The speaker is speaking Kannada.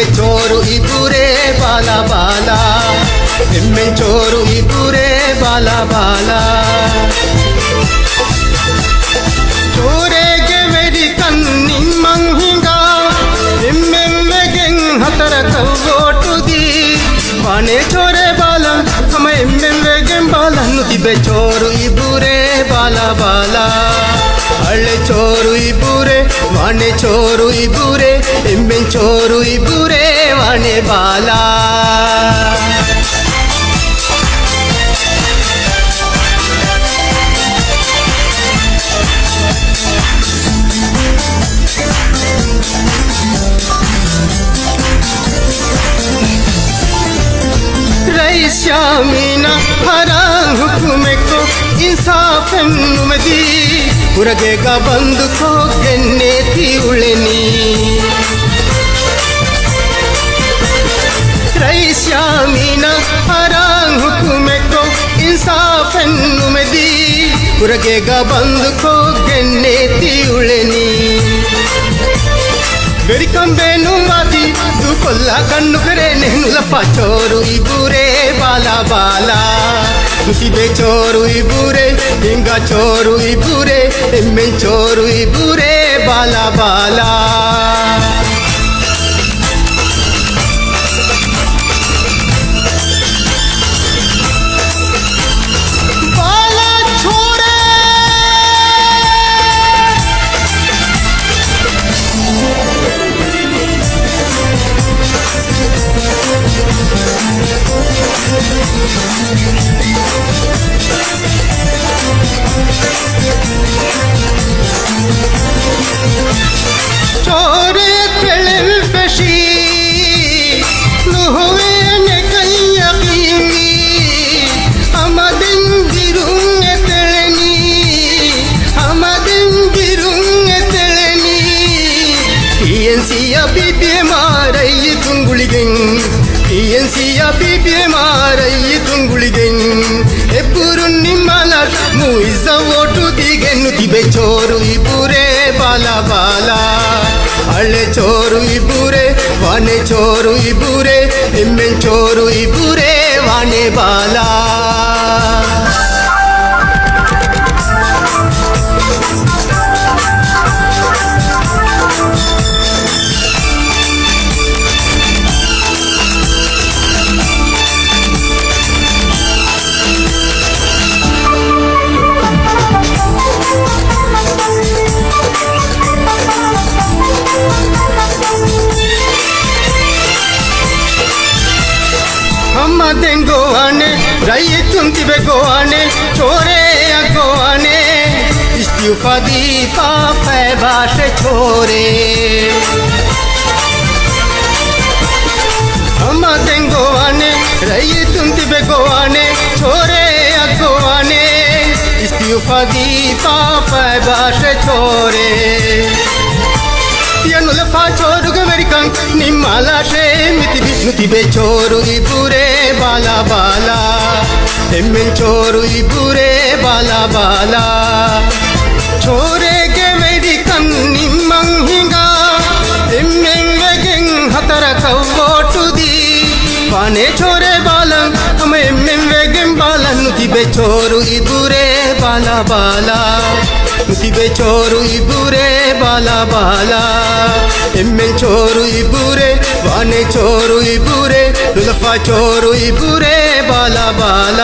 ನುತಿಬೆ ಚೋರು ಇಬ್ಬರೇ ಬಾಲ ಬಾಲ ಎಮ್ಮೆ ಚೋರು ಇಬ್ಬರೇ ಬಾಲ ಬಾಲ ಚೋರೆಗೆ ವೆರಿ ಕನ್ನಿಮ್ಮಂಗ್ ಹಿಂಗ ಎಮ್ಮೆಮ್ಮೆಗೆ ಹತರ ಕವ್ವೋಟುದಿ ಬಾನೆ ಚೋರೆ ಬಾಲ ಹಮ ಎಮ್ಮೆಮ್ಮೆಗೆ ಬಾಲ ನುತಿಬೆ ಚೋರು ಇಬ್ಬರೇ ಬಾಲ ಬಾಲ ಹಳ್ಳೆ ಚೋರು ಇಬ್ಬರೇ ವಾಣೆ ಚೋರು ಇಬ್ಬರೇ ಎಮ್ಮೆ ಚೋರು ಇಬ್ಬರೇ ವಾಣೆ ಬಾಲ ಶ್ಯಾಮೀನಾ ಹರಾಂಗ್ ಹುಕುಮೆ ಕೋ ಇನ್ಸಾಫ್ ಎನ್ನುಮದಿ ಉರಗೆಗ ಬಂದು ಕೋಗೆನ್ನೆ ತೀವುಳೆನಿ ರೈ ಶ್ಯಾಮೀನಾ ಹರಾಂಗ್ ಹುಕುಮೆ ಕೋ ಇನ್ಸಾಫ್ ಎನ್ನುಮದಿ ಉರಗೆಗ ಬಂದು ಕೋಗೆನ್ನೆ ತೀವುಳೆನಿ ಬೆರಿಕಂಬೇನು ಮಾತಿ ತು ಕೊಲ್ಲ ಕಣ್ಣು ಕರೆ ನೆನುಲಪ್ಪ ಚೋರು ಇಬ್ಬರೇ ಬಾಲ ಬಾಲ ನುತಿಬೆ ಚೋರು ಇಬ್ಬರೇ ಹಿಂಗ ಚೋರು ಇಬ್ಬರೇ ಎಮ್ಮೆ ಚೋರು ಇಬ್ಬರೇ ಬಾಲ ಬಾಲ चोरे तेल फशी नुहुए ने कहीं यकीनी हम दिन गिरूंगे तेलनी हम दिन गिरूंगे तेलनी टीएनसी अभी बीमार ये तुंगुलिगें टीएनसी अभी बीमार ये तुंगुलिगें एपुरु निम्मला मुइज़ वोटु दिगे नुतिबे चोरू इबुरे बाला बाला हल्ले चोरू इबुरे वाने चोरू इबुरे एम्मे चोरू इबुरे वाने बाला हम्मदें गोवाने रही तुंतिबे गोवाने चोरे गोवाने इस्तीफा दीफा फैबाशे छोरे हम्मदें गोवाने रही तुंतिबे गोवाने चोरे गोवाने इस्तीफा दीफा फैबाशे छोरे ನುಲಫಾ ಚೋರುಗ ವೆರಿಕಂ ನಿಮ್ಮಲಾಶೆ ಮಿತಿಬಿ ನುತಿಬೆ ಚೋರು ಇಬ್ಬರೇ ಬಾಲ ಬಾಲ ಎಮ್ಮೆ ಚೋರು ಇಬ್ಬರೇ ಬಾಲ ಬಾಲ ಚೋರೆಗೆ ವೆರಿಕಂ ನಿಮ್ಮಂಗ್ ಹಿಂಗ ಎಮ್ಮೆಂಗೆ ಹತರ ಕವ್ವೋಟುದಿ ಬಾನೆ ಚೋರೆ ಬಾಲ ಹಮ ಎಮ್ಮೆಂಗೆ ಬಾಲ ನುತಿಬೆ ಚೋರು ಇಬ್ಬರೇ ಬಾಲ ಬಾಲ ನುತಿಬೆ ಚೋರು ಇಬ್ಬರೇ ಬಾಲ ಬಾಲ ಎಮ್ಮೆ ಚೋರು ಇಬ್ಬರೇ ವಾನೆ ಚೋರು ಇಬ್ಬರೇ ನುಲಫಾ ಚೋರು ಇಬ್ಬರೇ ಬಾಲ ಬಾಲ